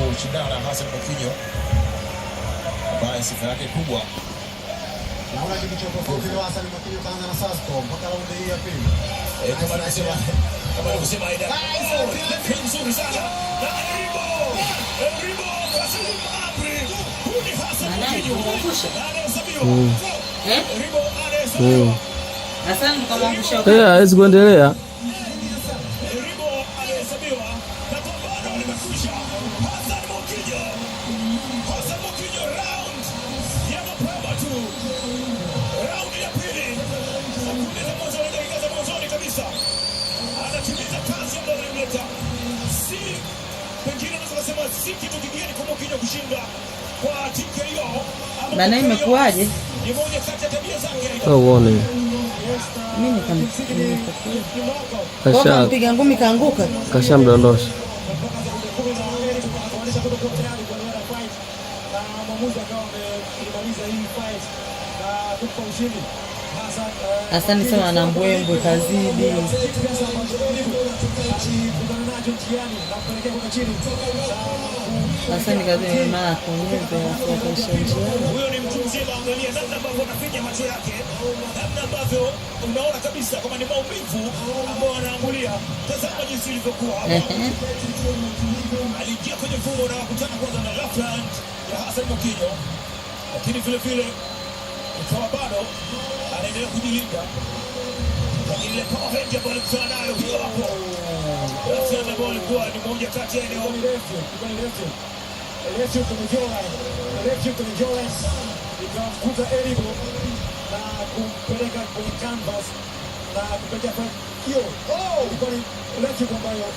kushindana na Hassan Mwakinyo ambaye sifa yake kubwa. Naona kitu cha tofauti kwa Hassan Mwakinyo kaanza na Sasco mpaka raundi hii ya pili. Kama alivyosema Aida. Nzuri sana. Na Eribo Kassim Abri. Huni Hassan Mwakinyo kuangusha. Eribo anahesabiwa. Hassan kamwangusha. Hawezi kuendelea. Eribo anahesabiwa. Na pambano limekwisha. Hassan Mwakinyo. Hassan Mwakinyo round ya mapema tu. Round ya pili. Sekunde za mwanzo na dakika za mwanzoni kabisa. Anatimiza kazi ambayo anamleta. Si pengine unaweza kusema si kitu kingine kwa Mwakinyo kushinda kwa TKO. Bana imekuaje? Ni moja kati ya tabia zake. Uone. Mimi kama mpiga ngumi kaanguka. Kashamdondosha. Asante sana na mbwembwe kazidi. Asante kazidi mara kunyeza kwa shenjia. Huyo ni mtu mzima, angalia namna ambavyo anafinya macho yake. Namna ambavyo unaona kabisa kama ni maumivu ambao anaangulia. Tazama jinsi ilivyokuwa hapa. Aliingia kwenye mfumo na kukutana kwanza na left hand ya Hassan Mwakinyo. Lakini vile vile ikawa bado anaendelea kujilinda. Lakini ile power hand ambayo alikutana nayo hiyo hapo. Left hand ambayo ilikuwa ni moja kati ya eneo refu. Refu kwenye Joel ikamkuta Eribo na kumpeleka kwenye canvas na kupeleka kwa hiyo. Ilikuwa ni refu ambayo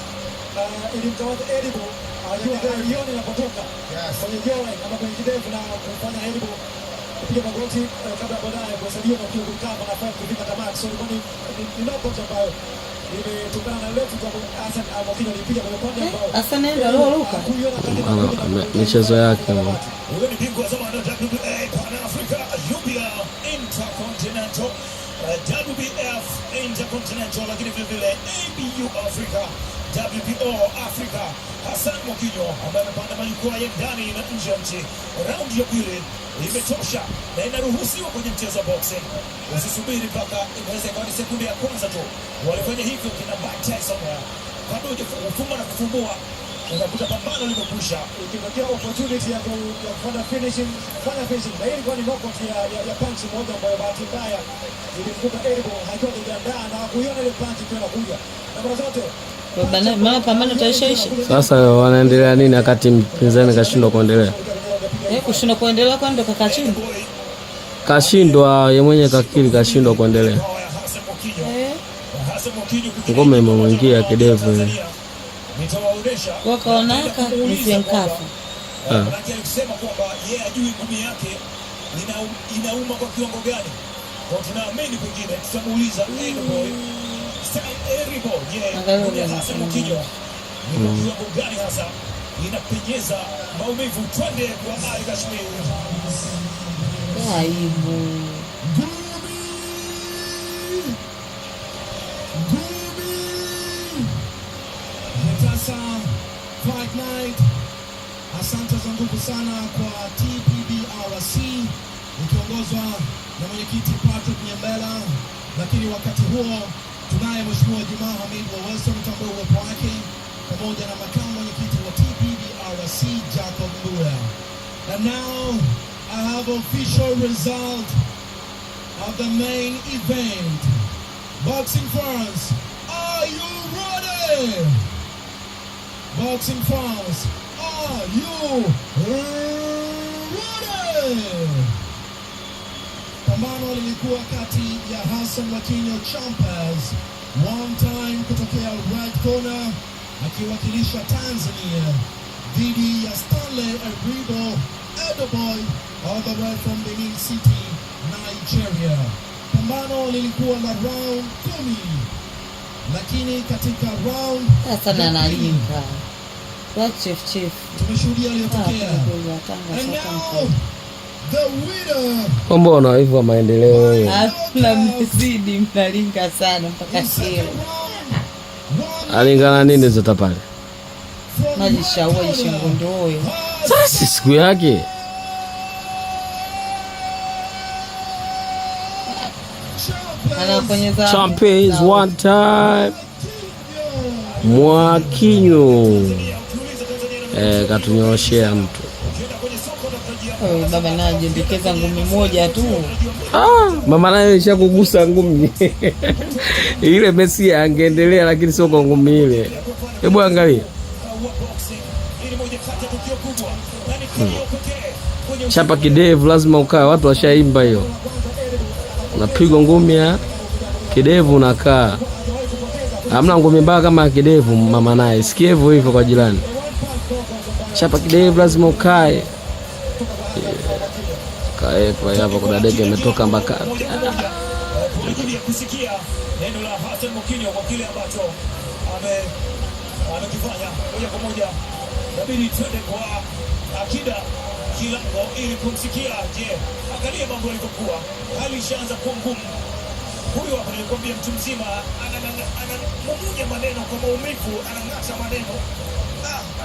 ilimkamata Eribo ajua alioni inapotoka kwenye Joel ama kwenye kidevu na kumfanya Eribo kupiga magoti kabla baadaye kuhesabiwa na kukaba na fight kufika tamati. So ilikuwa ni knockout ambayo imetokana na refu kwa Hassan Mwakinyo alipiga kwa upande ambao Hassan ndio aliruka. Michezo yake. Huyo ni bingwa zamani wa WBA Pan Africa UBL Intercontinental WBF Intercontinental, lakini vile vile ABU Africa WBO Africa. Hassan Mwakinyo ambaye amepanda majukwaa ya ndani na nje ya nchi. Raundi ya pili imetosha na inaruhusiwa kwenye mchezo wa boxing. Usisubiri mpaka inaweza ikawa ni sekunde ya kwanza tu. Walifanya hivyo kina Mike Tyson. Kabla hujafumba na kufumbua unakuta pambano limekwisha. Ikipatia opportunity ya kufanya finishing. Na hii ilikuwa ni knockout ya punch moja ambayo bahati mbaya ilimkuta Eribo haikuwa imejiandaa na kuiona ile punch ikiwa inakuja. Na mara zote Bana pambano taishaisha. Sasa wanaendelea nini wakati mpinzani kashindwa kuendelea? Kushindwa kuendelea kwa ndo kaka chini. Kashindwa yeye mwenyewe kakili kashindwa kuendelea. Ngome imemwingia kidevu ile. Wakaonaka nisenkafu. Lakini alisema kwamba yeye ajui ngumi yake inauma kwa kiwango gani. Kwa tunaamini pengine tutamuuliza Eribo, je, Hassan Mwakinyo ni kwa kiwango gani hasa inapenyeza maumivu? Twende kwa Ali Kashmir. Aibu. Sasa Fight Night. Asante za nguvu sana kwa TPBRC ikiongozwa na mwenyekiti Patrick Nyembela, lakini wakati huo tunaye Mheshimiwa Jumaa Hamid Waweso mtambua uwepo wake pamoja na makamu mwenyekiti wa TPBRC Jacob Mbuya. And now I have official result of the main event. Boxing fans, are you ready? Boxing fans, are you ready? Pambano lilikuwa kati ya Hassan Mwakinyo Champers, one time kutokea right corner akiwakilisha Tanzania, dhidi ya Stanley Eribo Edoboy all the way from Benin City, Nigeria. Pambano lilikuwa la round 10, lakini katika round Hassan analinga. What chief. Tumeshuhudia aliyotokea. And now the winner. Mbona hivyo maendeleo? Afla mzidi mnalinga sana mpaka kile. Alingana nini zote pale? Maji shaua ishingundoyo. Sasa siku yake. Anafanyeza Champions one time. Mwakinyo. Katunyoshea mtu. Baba naye jindikeza ngumi moja tu. Mama naye ishakugusa ngumi. Ile Messi angeendelea lakini sio kwa ngumi ile. Hebu angalia. Chapa kidevu lazima ukae, watu washaimba hiyo. Unapigwa ngumi ya kidevu unakaa. Hamna ngumi mbaya kama kidevu mama naye. Sikia hivyo kwa jirani. Chapa kidevu lazima ukae. Kae kwa hapa kuna dege imetoka mpaka. Kusikia neno la Hassan Mwakinyo kwa kile ambacho amekifanya moja kwa moja. Inabidi twende kwa Akida Kilango ili kumsikia. Je, angalia mambo yalivyokuwa. Hali ishaanza kuwa ngumu. Huyu hapa nilikwambia mtu mzima anamumunya maneno kwa maumivu, anang'ata maneno.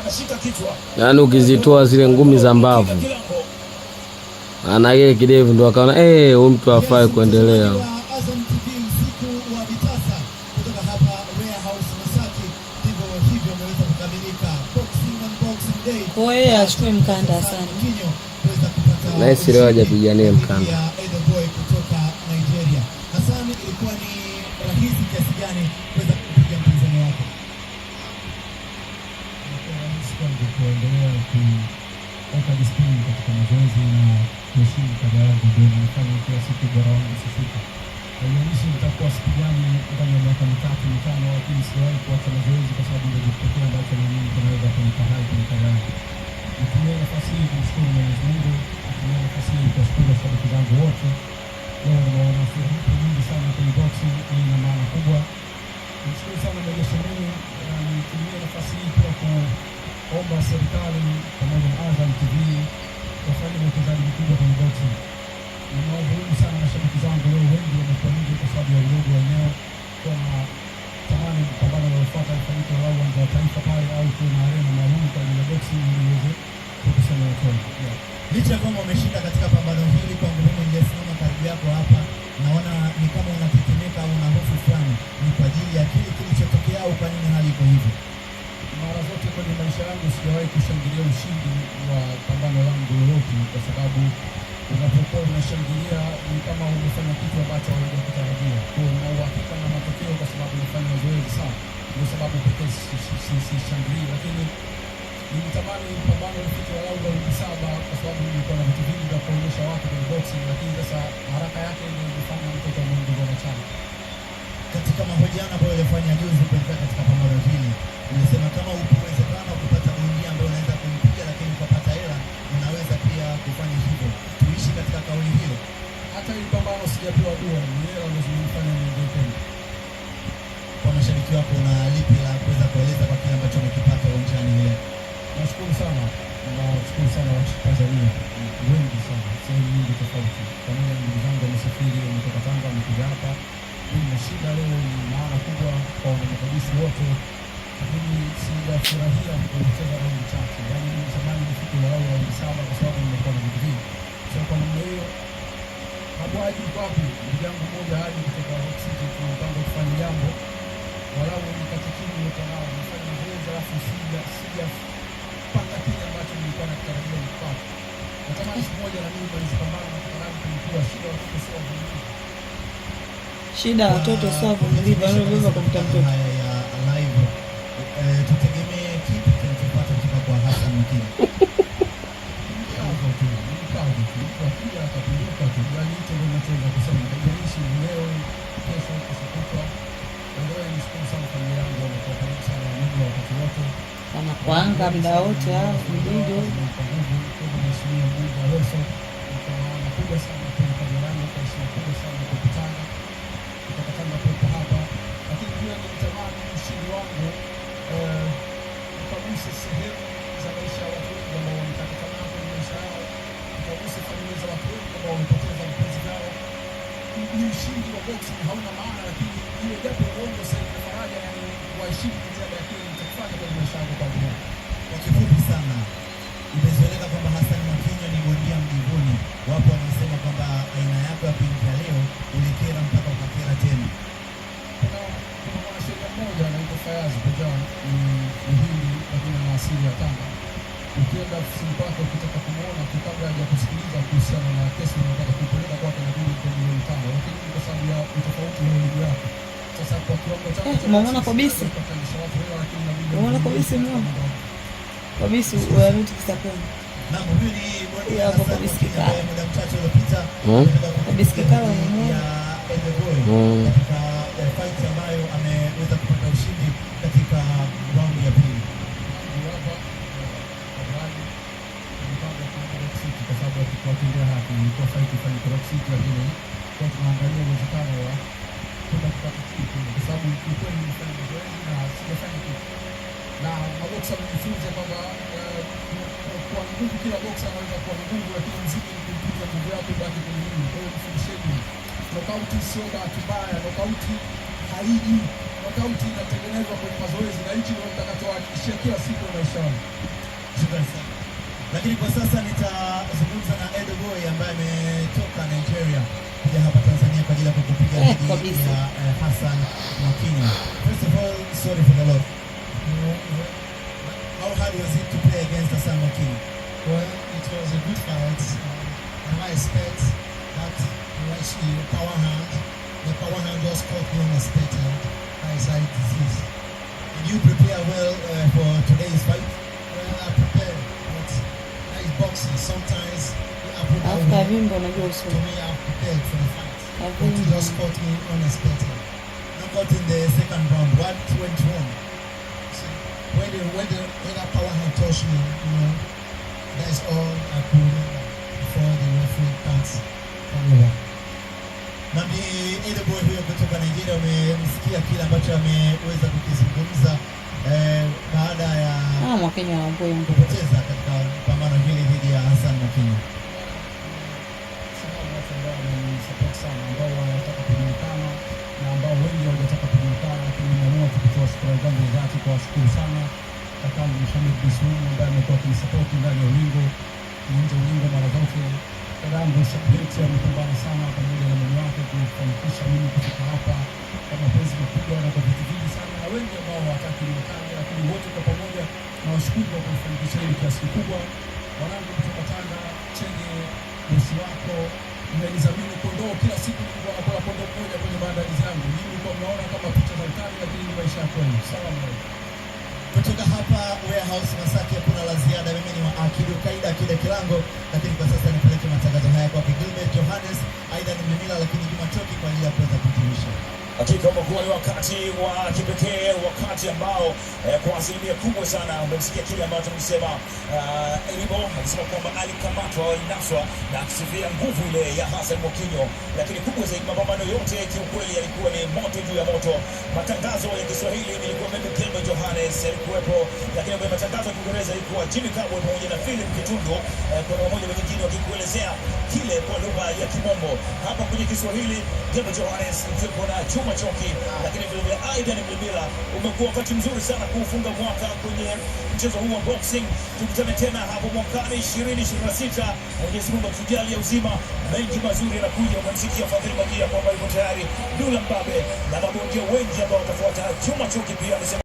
Anashika kichwa. Yaani ukizitoa zile ngumi za mbavu. Ana yeye kidevu ndo akaona huyu mtu afai kuendelea. Kwa hiyo achukue mkanda sana. Na yeye leo hajapigania mkanda. Hassan, ilikuwa ni rahisi kiasi gani kuweza kupiga mpinzani wako? Kuendelea kuweka disiplini katika mazoezi na kuheshimu kada yangu ndio nifanye kila siku bora wangu sifika. Haijalishi nitakuwa siku gani ndani ya miaka 3-5, lakini siwahi kuacha mazoezi kwa sababu ndio kitu ambacho mimi naweza kunipa hai kwenye kada yangu. Nitumie nafasi hii kumshukuru Mwenyezi Mungu, nitumie nafasi hii kuwashukuru washabiki zangu wote. Leo naona furaha nyingi sana kwenye boxing, hii ina maana kubwa. Nimshukuru sana Mwenyezi Mungu, na nitumie nafasi hii pia kuomba serikali pamoja na Azam TV wafanye uwekezaji mkubwa kwenye boxing. Ninawaomba sana mashabiki zangu leo wengi wamekuwa nje kwa sababu ya udogo wa eneo. Kwa tamani pambano linalofuata lifanyike uwanja wa Taifa pale au kuna arena maalum kwa ajili ya boxing ili iweze kukusanya watu. Licha ya kwamba umeshinda katika pambano hili, kwa mimi ningesimama karibu yako hapa, naona ni kama unatetemeka au una hofu fulani. Ni kwa ajili ya kile kilichotokea au kwa nini hali iko hivi? Mara zote kwenye maisha yangu sijawahi kushangilia ushindi wa pambano langu lolote, kwa sababu unapokuwa unashangilia ni kama umefanya kitu ambacho haujakutarajia. Kwa hiyo na uhakika na matokeo kwa sababu nilifanya mazoezi sana. Ndio sababu pekee sishangilii, lakini nilitamani pambano lifike walau raundi 7 kwa sababu nilikuwa na vitu vingi vya kuonyesha watu kwenye boxing, lakini sasa haraka yake ndio ilifanya mtoto wa Mungu na chana. Katika mahojiano ambayo ulifanya juzi kuelekea katika pambano hili, ulisema kama ukiwezekana kupata bondia ambaye unaweza kumpiga lakini ukapata hela, unaweza pia kufanya hivyo. Tuishi katika kauli hiyo. Hata ile pambano sijapewa dua, ni hela ndio zimenifanya niingie tena. Kwa mashabiki wako una lipi la kuweza kueleza kwa kile ambacho umekipata uwanjani leo? Nashukuru sana wa Tanzania wengi sana, sehemu nyingi tofauti. Pamoja na ndugu zangu wamesafiri, wametoka Tanga, wamekuja hapa. Hii ni shida leo, ni maana kubwa kwa wanakabisi wote, lakini sijafurahia kucheza raundi chache. Yaani mimi natamani nifike walau raundi 7 kwa sababu nimekuwa na vitu vingi. Sio kwa namna hiyo. Habari wapi? Ndugu yangu mmoja hadi kutoka Oxygen tunapanga kufanya jambo. Walau nikatikimu utanao, nifanye mazoezi alafu sija panga kile ambacho nilikuwa natarajia nikipata. Natamani siku moja na mimi bali pambana na kutaraji kulikuwa shida watoto sio vumilivu. Shida watoto sio vumilivu, wanaweza kumta mtoto. Live tutegemee kipi kinachopata kutoka kwa Hassan Mwakinyo? Wanakuanga muda wote hao video. Ni ushindi wa boxing hauna maana, lakini ile japo uongo sasa faraja, yani waheshimu kitendo kile nitakufanya kwa maisha yangu kwa Mungu. Kwa kifupi sana, imezoeleka kwamba Hassan Mwakinyo ni bondia mjivuni. Wapo wanaosema kwamba aina yako ya pinki ya leo ulikera mpaka ukakera tena. Kuna mwanasheria mmoja anaitwa Fayazi Pejan, ni Mhindi lakini ana asili ya Tanga. Ukienda ofisini kwake ukitaka kumuona kabla haja kusikiliza kuhusiana na kesi unataka kupeleka kwake na bilioni 5, lakini kwa sababu ya utofauti wa elimu yake. Sasa kwa kiwango chake unaona kabisa. Unaona kabisa mwana. Kabisa uyaruti kisaponi. Na huyu ni bondia Hassan Mwakinyo ambaye muda mchache uliopita kabisa kikao ni mmoja katika fight ambayo ameweza kupata ushindi katika raundi ya pili. Kwa sababu tukiwatendea haki ilikuwa fight ifanye kwa City, lakini kwa tunaangalia uwezekano wa kwenda kupata kitu, kwa sababu ilikuwa ni mfano mazoezi na sijafanya kitu. Na maboksa wamejifunza kwamba kwa nguvu, kila boksa anaweza kuwa nguvu, lakini mziki ni kupiga nguvu yako baki kwenye nini. Kwa hiyo mfundisheni, knockout sio bahati mbaya, knockout haiji, knockout inatengenezwa kwenye mazoezi, na hichi ndio nitakachowahakikishia kila siku ya maisha yangu. Shukrani sana. Lakini kwa sasa nitazungumza na Edo Boy ambaye ametoka Nigeria kuja hapa Tanzania kwa ajili ya kupiga dhidi ya Hassan Mwakinyo. First of all, sorry for the loss. How hard was it to play against Hassan Mwakinyo? Well, it was a good fight. And I expect that actually power hand. The power hand just caught me unexpected. Eyesight disease. Did you prepare well for today's fight? Well, I prepared, but like boxing, sometimes it happens that way. After him gonna go soon. To me, I prepared for the fight, but it just caught me unexpected. Knockout in the second round. What went wrong? See, when that power hand touched me, that's all I could remember before the referee counts from over. Na ni Edo Boy huyo kutoka Nigeria. Umemsikia kile ambacho ameweza kukizungumza baada ya Mwakinyo anapoa kupoteza katika pambano hili dhidi ya Hassan Mwakinyo. Sababu watu ambao wamenisupport sana, ambao wanataka kujulikana na ambao wengi hawajataka kujulikana, lakini nimeamua kutoa shukrani zangu za dhati kwa washukuru sana kakangu Mohamed Bissoum ambaye amekuwa akinisupport ndani ya ulingo na nje ya ulingo mara zote. Dadangu Shakreti amepambana sana pamoja na mume wake kufanikisha mimi kufika hapa kwa mapenzi makubwa na kwa vitu vingi sana, na wengi ambao hawataki nionekane, lakini wote kwa pamoja na washukuru kwa kufanikisha hili kiasi kikubwa. Wanangu kutoka Tanga, Chenye, bosi wako, mmenizamini kondoo kila siku, nilikuwa nakula kondoo mmoja kwenye maandalizi yangu. Mimi nilikuwa mnaona kama picha za utani, lakini ni maisha ya kweli. Salamu alaykum. Kutoka hapa Warehouse Masaki, hakuna la ziada. Mimi ni Akidu Kaida Kide Kilango, lakini kwa sasa nipeleke matangazo haya kwa Gilbert Johannes, aidha ni Mlimila, lakini Juma Choki kwa ajili ya kuweza kuhitimisha. Hakika umekuwa ni wakati wa kipekee, wakati ambao kwa asilimia kubwa sana umemsikia kile ambacho tumesema. Elibo alisema kwamba alikamatwa au alinaswa na kusifia nguvu ile ya Hassan Mwakinyo, lakini kubwa zaidi mapambano yote kiukweli yalikuwa ni moto juu ya moto. Matangazo ya Kiswahili ilikuwa mimi Gilbert Johannes alikuwepo, lakini kwa matangazo ya Kiingereza ilikuwa Jimmy Kabwe pamoja na Philip Kitundu, kwa pamoja wengine wakikuelezea kile kwa lugha ya Kimombo. Hapa kwenye Kiswahili Gilbert Johannes yuko na Juma Choki, lakini vile vile Aidan Mlimila. Umekuwa wakati mzuri sana kuufunga mwaka kwenye mchezo huu wa boxing. Tukutane tena hapo mwakani 2026. Mwenyezi Mungu atujalie uzima, mengi mazuri yanakuja. Umemsikia Fadhili Magia kwamba yuko tayari, Dula Mbabe na mabondia wengi ambao watafuata. Juma Choki pia amesema